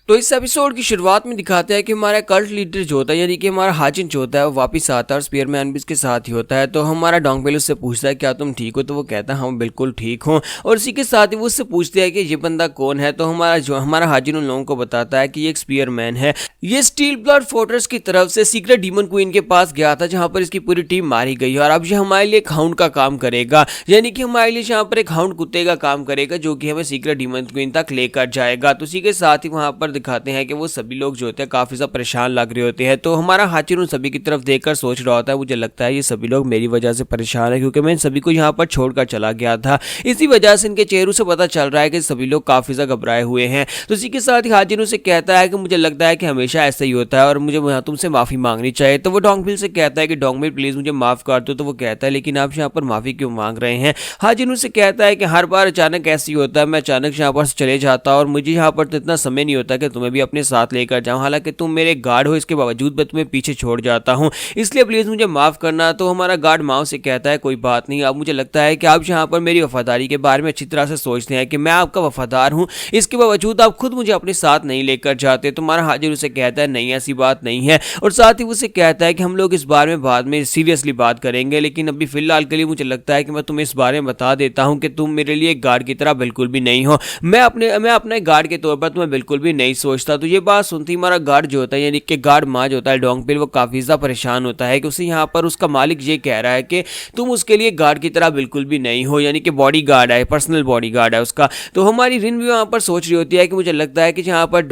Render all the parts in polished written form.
तो इस एपिसोड की शुरुआत में दिखाते हैं कि हमारा कल्ट लीडर जो होता है यानी कि हमारा हाजिन जो होता है वो वापस आता है और स्पीयरमैन भी इसके साथ ही होता है। तो हमारा डोंगबेल उससे पूछता है क्या तुम ठीक हो, तो वो कहता है हाँ बिल्कुल ठीक हूँ। और इसी के साथ ही वो उससे पूछते हैं कि ये बंदा कौन है। तो हमारा हाजिन उन लोगों को बताता है कि ये एक स्पीयरमैन है। ये स्टील ब्लड फोर्ट्रेस की तरफ से सीक्रेट डीमन क्वीन के पास गया था जहाँ पर इसकी पूरी टीम मारी गई है और अब ये हमारे लिए एक हाउंड का काम करेगा, यानी कि हमारे लिए यहाँ पर एक हाउंड कुत्ते का काम करेगा जो कि हमें सीक्रेट डीमन क्वीन तक लेकर जाएगा। तो इसी के साथ ही वहाँ पर दिखाते हैं कि वो सभी लोग जो होते हैं काफी ज्यादा परेशान लग रहे होते हैं। तो हमारा हाजिर उन सभी की तरफ देखकर सोच रहा होता है मुझे लगता है ये सभी लोग मेरी वजह से परेशान है क्योंकि मैं इन सभी को यहाँ पर छोड़कर चला गया था। इसी वजह से इनके चेहरों से पता चल रहा है कि सभी लोग काफी ज्यादा घबराए हुए हैं। तो इसी के साथ ही हाजिर उनसे कहता है कि मुझे लगता है कि हमेशा ऐसा ही होता है और मुझे तुमसे माफी मांगनी चाहिए। तो वो डोंगबिल से कहता है कि डोंगबिल प्लीज मुझे माफ कर दो। तो वो कहता है लेकिन आप यहाँ पर माफी क्यों मांग रहे हैं। हाजिर उनसे कहता है कि हर बार अचानक ऐसे ही होता है, मैं अचानक यहाँ पर चले जाता और मुझे यहाँ पर तो इतना समय नहीं होता कि तुम्हें भी अपने साथ लेकर जाऊं। हालांकि तुम मेरे गार्ड हो, इसके बावजूद मैं तुम्हें पीछे छोड़ जाता हूं, इसलिए प्लीज मुझे माफ करना। तो हमारा गार्ड माओ से कहता है कोई बात नहीं, अब मुझे लगता है कि आप यहाँ पर मेरी वफादारी के बारे में अच्छी तरह से सोचते हैं कि मैं आपका वफादार हूँ, इसके बावजूद आप खुद मुझे अपने साथ नहीं लेकर जाते। तुम्हारा हाजिर उसे कहता है नहीं ऐसी बात नहीं है और साथ ही उसे कहता है कि हम लोग इस बारे में बाद में सीरियसली बात करेंगे, लेकिन अभी फिलहाल के लिए मुझे लगता है कि मैं तुम्हें इस बारे में बता देता हूँ कि तुम मेरे लिए गार्ड की तरह बिल्कुल भी नहीं हो। मैं अपने गार्ड के तौर पर तुम्हें बिल्कुल भी नहीं सोचता। तो ये बात सुनती हमारा गार्ड जो होता है यानी कि गार्ड माँ जो होता है डोंगबिल, वो काफी ज्यादा परेशान होता है कि उसे यहाँ पर उसका मालिक ये कह रहा है कि तुम उसके लिए गार्ड की तरह बिल्कुल भी नहीं हो, यानी कि बॉडी गार्ड है, पर्सनल बॉडी गार्ड है उसका। तो हमारी रिन भी वहाँ पर सोच रही होती है कि मुझे लगता है कि यहाँ पर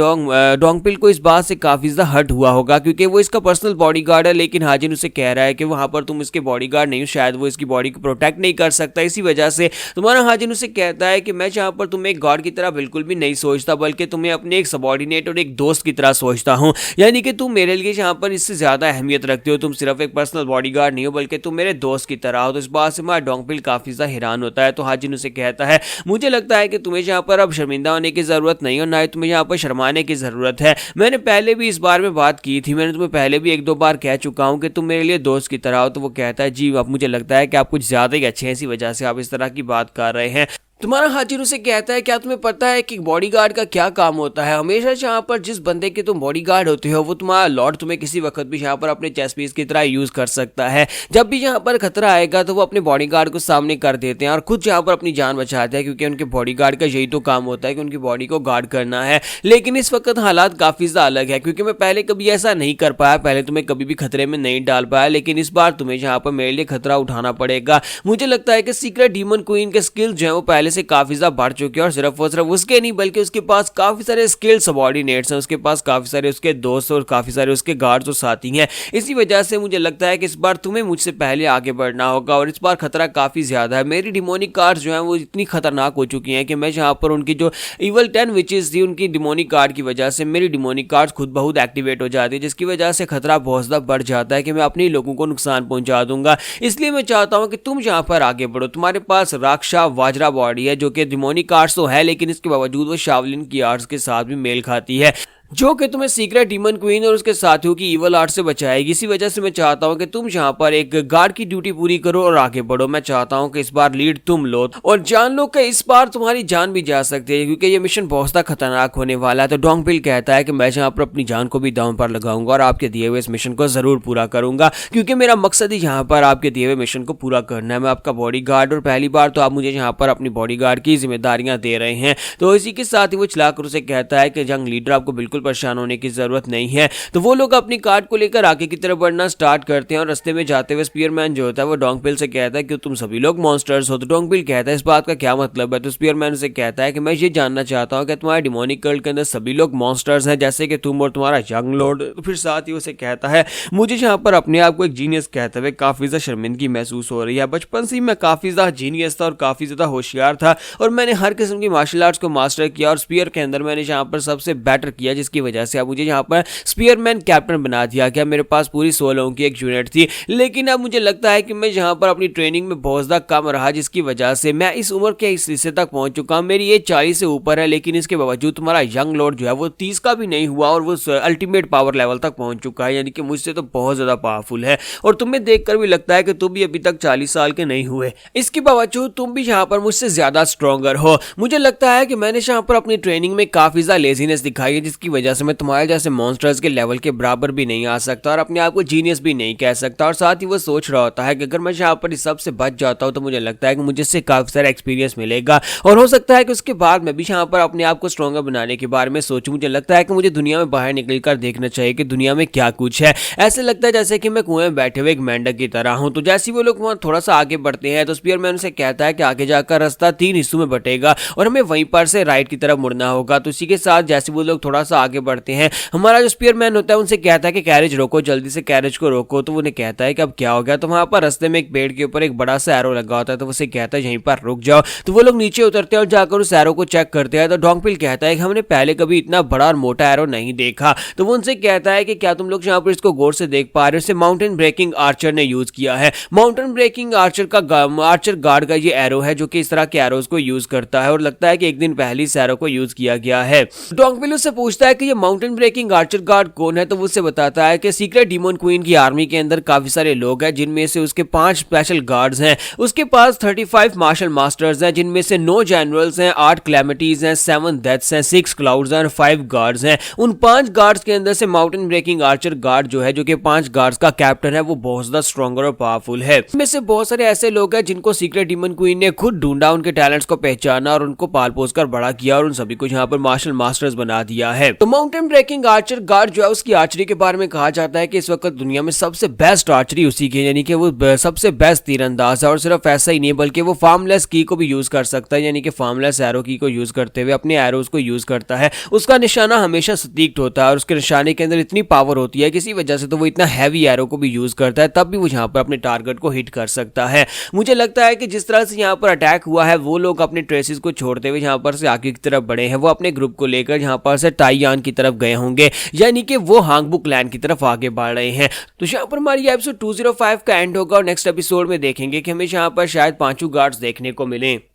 डोंगबिल को इस बात से काफी ज्यादा हर्ट हुआ होगा क्योंकि वो इसका पर्सनल बॉडी गार्ड है, लेकिन हाजिन उसे कह रहा है कि वहाँ पर तुम इसके बॉडी गार्ड नहीं हो, शायद वो इसकी बॉडी को प्रोटेक्ट नहीं कर सकता। इसी वजह से तुम्हारा हाजिन उसे कहता है कि मैं यहाँ पर तुम्हें एक गार्ड की तरह बिल्कुल भी नहीं सोचता, बल्कि तुम्हें अपने एक सबॉर्डिनेट और एक दोस्त की तरह सोचता हूँ, यानी कि तुम मेरे लिए यहाँ पर इससे ज्यादा अहमियत रखते हो। तुम सिर्फ एक पर्सनल बॉडीगार्ड नहीं हो बल्कि तुम मेरे दोस्त की तरह हो। तो इस बात से हमारा डोंगबिल काफी ज्यादा हैरान होता है। तो हाजिन उसे कहता है मुझे लगता है कि तुम्हें यहाँ पर अब शर्मिंदा होने की जरूरत नहीं और ना ही तुम्हें यहाँ पर शर्माने की जरूरत है। मैंने पहले भी इस बारे में बात की थी, मैंने तुम्हें पहले भी एक दो बार कह चुका हूँ कि तुम मेरे लिए दोस्त की तरह हो। तो वो कहता है जी अब मुझे लगता है कि आप कुछ ज्यादा ही अच्छे हैं, इसी वजह से आप इस तरह की बात कर रहे हैं। तुम्हारा हाजिर उसे कहता है क्या तुम्हें पता है कि बॉडीगार्ड का क्या काम होता है। हमेशा यहाँ पर जिस बंदे के तुम बॉडीगार्ड होते हो वो तुम्हारा लॉर्ड तुम्हें किसी वक्त भी यहाँ पर अपने चेस्ट पीस की तरह यूज कर सकता है। जब भी यहाँ पर खतरा आएगा तो वो अपने बॉडीगार्ड को सामने कर देते हैं और खुद यहाँ पर अपनी जान बचाते हैं क्योंकि उनके बॉडीगार्ड का यही तो काम होता है कि उनकी बॉडी को गार्ड करना है। लेकिन इस वक्त हालात काफी ज्यादा अलग है क्योंकि मैं पहले कभी ऐसा नहीं कर पाया, पहले तुम्हें कभी भी खतरे में नहीं डाल पाया, लेकिन इस बार तुम्हें यहाँ पर मेरे लिए खतरा उठाना पड़ेगा। मुझे लगता है कि सीक्रेट डीमन क्वीन के स्किल्स जो है वो पहले से काफी ज्यादा बढ़ चुके हैं और सिर्फ उसके नहीं बल्कि उसके पास काफी सारे स्किल सबॉर्डिनेट्स हैं, उसके पास काफी सारे उसके दोस्त और काफी सारे उसके गार्ड्स और साथी हैं। इसी वजह से मुझे लगता है कि इस बार तुम्हें मुझसे पहले आगे बढ़ना होगा और इस बार खतरा काफी ज्यादा है। मेरी डिमोनिक कार्ड्स जो हैं वो इतनी खतरनाक हो चुकी हैं कि मैं यहाँ पर उनकी जो इवल 10 विचेस थी उनकी डिमोनिक कार्ड की वजह से मेरी डिमोनिक कार्ड्स खुद बहुत एक्टिवेट हो जाती है, जिसकी वजह से खतरा बहुत ज्यादा बढ़ जाता है कि मैं अपने लोगों को नुकसान पहुंचा दूंगा। इसलिए मैं चाहता हूं कि तुम यहाँ पर आगे बढ़ो। तुम्हारे पास राक्षा वाजरा बॉडी है जो कि डिमोनिक कार्ड्स तो है, लेकिन इसके बावजूद वो शावलिन की आर्ट्स के साथ भी मेल खाती है जो कि तुम्हें सीक्रेट डीमन क्वीन और उसके साथियों की इवल आर्ट से बचाएगी। इसी वजह से मैं चाहता हूं कि तुम यहाँ पर एक गार्ड की ड्यूटी पूरी करो और आगे बढ़ो। मैं चाहता हूं कि इस बार लीड तुम लो और जान लो कि इस बार तुम्हारी जान भी जा सकती है क्योंकि ये मिशन बहुत ज्यादा खतरनाक होने वाला है। तो डोंगबिल कहता है कि मैं यहाँ पर अपनी जान को भी दांव पर लगाऊंगा और आपके दिए हुए इस मिशन को जरूर पूरा करूंगा क्योंकि मेरा मकसद ही यहाँ पर आपके दिए हुए मिशन को पूरा करना है। मैं आपका बॉडी गार्ड और पहली बार तो आप मुझे यहाँ पर अपनी बॉडी गार्ड की जिम्मेदारियां दे रहे हैं। तो इसी के साथ ही वो चलाकर उसे कहता है कि जंग लीडर आपको बिल्कुल परेशान होने की जरूरत नहीं है। तो वो लोग अपनी कार्ड को लेकर आगे की तरफ बढ़ना स्टार्ट करते हैं और रास्ते में जाते हुए स्पीयरमैन जो होता है वो डोंगबिल से कहता है कि तुम सभी लोग मॉन्स्टर्स हो। तो डोंगबिल कहता है इस बात का क्या मतलब है। तो स्पीयरमैन उसे कहता है कि मैं ये जानना चाहता हूं कि तुम्हारे डिमोनिक कल्ट के अंदर सभी लोग मॉन्स्टर्स हैं जैसे कि तुम और तुम्हारा यंग लॉर्ड। तो फिर साथ ही उसे कहता है मुझे यहाँ पर अपने आप को एक जीनियस कहते हुए काफी ज्यादा शर्मिंदगी महसूस हो रही है। बचपन से ही मैं काफी ज्यादा जीनियस था और काफी ज्यादा होशियार था और मैंने हर किस्म की मार्शल आर्ट्स को मास्टर किया और स्पीयर के अंदर मैंने यहाँ पर सबसे बेटर किया, जिसकी वजह से अब मुझे यहाँ पर स्पीयरमैन कैप्टन बना दिया गया। मेरे पास पूरी 16 लोगों की एक यूनिट थी, लेकिन अब मुझे लगता है कि मैं यहाँ पर अपनी ट्रेनिंग में बहुत ज़्यादा कम रहा, जिसकी वजह से मैं इस उम्र के इस हिस्से तक पहुंच चुका हूँ। मेरी एज 40 से ऊपर है, लेकिन इसके बावजूद तुम्हारा यंग लॉर्ड जो है वो 30 का भी नहीं हुआ और वो अल्टीमेट पावर लेवल तक पहुंच चुका है, यानी कि मुझसे तो बहुत ज़्यादा पावरफुल है। और तुम्हें देखकर भी लगता है कि तुम भी अभी तक 40 साल के नहीं हुए, इसके बावजूद तुम भी यहाँ पर मुझसे ज़्यादा स्ट्रॉन्गर हो। मुझे लगता है कि मैंने यहाँ पर अपनी ट्रेनिंग में काफ़ी ज़्यादा लेजीनेस दिखाई है, जिसकी वजह से मैं तुम्हारे जैसे मॉन्स्टर्स के लेवल के बराबर भी नहीं आ सकता और अपने आप को जीनियस भी नहीं कह सकता। और साथ ही वो सोच रहा होता है कि अगर मैं यहाँ पर इस सब से बच जाता हूँ तो मुझे लगता है कि मुझे इससे काफी सारा एक्सपीरियंस मिलेगा और हो सकता है कि उसके बाद मैं भी यहाँ पर अपने आप को स्ट्रॉन्गर बनाने के बारे में सोचूं। मुझे लगता है कि मुझे दुनिया में बाहर निकल कर देखना चाहिए कि दुनिया में क्या कुछ है। ऐसे लगता है जैसे कि मैं कुएं में बैठे हुए एक मेंढक की तरह हूं। तो जैसे वो लोग वहां थोड़ा सा आगे बढ़ते हैं तो स्पीयरमैन उनसे कहता है कि आगे जाकर रास्ता 3 हिस्सों में बटेगा और हमें वहीं पर से राइट की तरफ मुड़ना होगा। तो इसी के साथ जैसे वो लोग थोड़ा सा आगे बढ़ते हैं, हमारा जो स्पीयरमैन होता है उनसे कहता है कि कैरेज रोको, जल्दी से कैरेज को रोको। तो उन्हें कहता है कि अब क्या हो गया। तो वहां पर रास्ते में एक पेड़ के ऊपर एक बड़ा सा एरो लगा होता है, तो उसे कहता है यहीं पर रुक जाओ। तो वो लोग नीचे उतरते हैं और जाकर उस एरो को चेक करते हैं। तो डोंकबिल कहता है कि हमने पहले कभी इतना बड़ा और मोटा एरो नहीं देखा। तो वो उनसे कहता है कि क्या तुम लोग यहाँ पर इसको गौर से देख पा रहे हो, इसे माउंटेन ब्रेकिंग आर्चर ने यूज किया है। माउंटेन ब्रेकिंग आर्चर गार्ड का ये एरो है जो कि इस तरह के एरोज को यूज करता है और लगता है कि एक दिन पहले इस एरो को यूज किया गया है। डोंकबिल उससे पूछता है कि ये माउंटेन ब्रेकिंग आर्चर गार्ड कौन है। तो वो उससे बताता है कि सीक्रेट डीमन क्वीन की आर्मी के अंदर काफी सारे लोग हैं जिनमें से उसके 5 स्पेशल गार्ड्स हैं। उसके पास 35 मार्शल मास्टर्स हैं जिनमें से 9 जनरल्स हैं, 8 क्लैमिटीज हैं, 7 डेथ्स हैं, 6 क्लाउड्स हैं और 5 गार्ड्स हैं। उन 5 गार्ड्स के अंदर से माउंटेन ब्रेकिंग आर्चर गार्ड जो है, जो कि 5 गार्ड्स का कैप्टन है, वो बहुत ज्यादा स्ट्रॉन्गर और पावरफुल है। इनमें से बहुत सारे ऐसे लोग हैं जिनको सीक्रेट डीमन क्वीन ने खुद ढूंढा, उनके टैलेंट्स को पहचाना और उनको पाल पोस कर बड़ा किया और उन सभी को यहाँ पर मार्शल मास्टर्स बना दिया है। तो माउंटेन ब्रेकिंग आर्चर गार्ड जो है उसकी आर्चरी के बारे में कहा जाता है कि इस वक्त दुनिया में सबसे बेस्ट आर्चरी उसी की, यानी कि वो सबसे बेस्ट तीरंदाज है। और सिर्फ ऐसा ही नहीं बल्कि वो फार्मलेस की को भी यूज कर सकता है, यानी कि फार्मलेस एरो की को यूज करते हुए अपने एरोज को यूज करता है। उसका निशाना हमेशा सटीक होता है और उसके निशाने के अंदर इतनी पावर होती है किसी वजह से तो वो इतना हैवी एरो को भी यूज करता है, तब भी वो यहाँ पर अपने टारगेट को हिट कर सकता है। मुझे लगता है कि जिस तरह से यहाँ पर अटैक हुआ है वो लोग अपने ट्रेसेस को छोड़ते हुए यहाँ पर से आगे की तरफ बढ़े हैं। वो अपने ग्रुप को लेकर यहाँ पर से टाइयान की तरफ गए होंगे, यानी कि वो हांगबुक क्लैन की तरफ आगे बढ़ रहे हैं। तो यहाँ पर हमारी एपिसोड 205 का एंड होगा और नेक्स्ट एपिसोड में देखेंगे कि हमें यहाँ पर शायद 5 गार्ड्स देखने को मिले।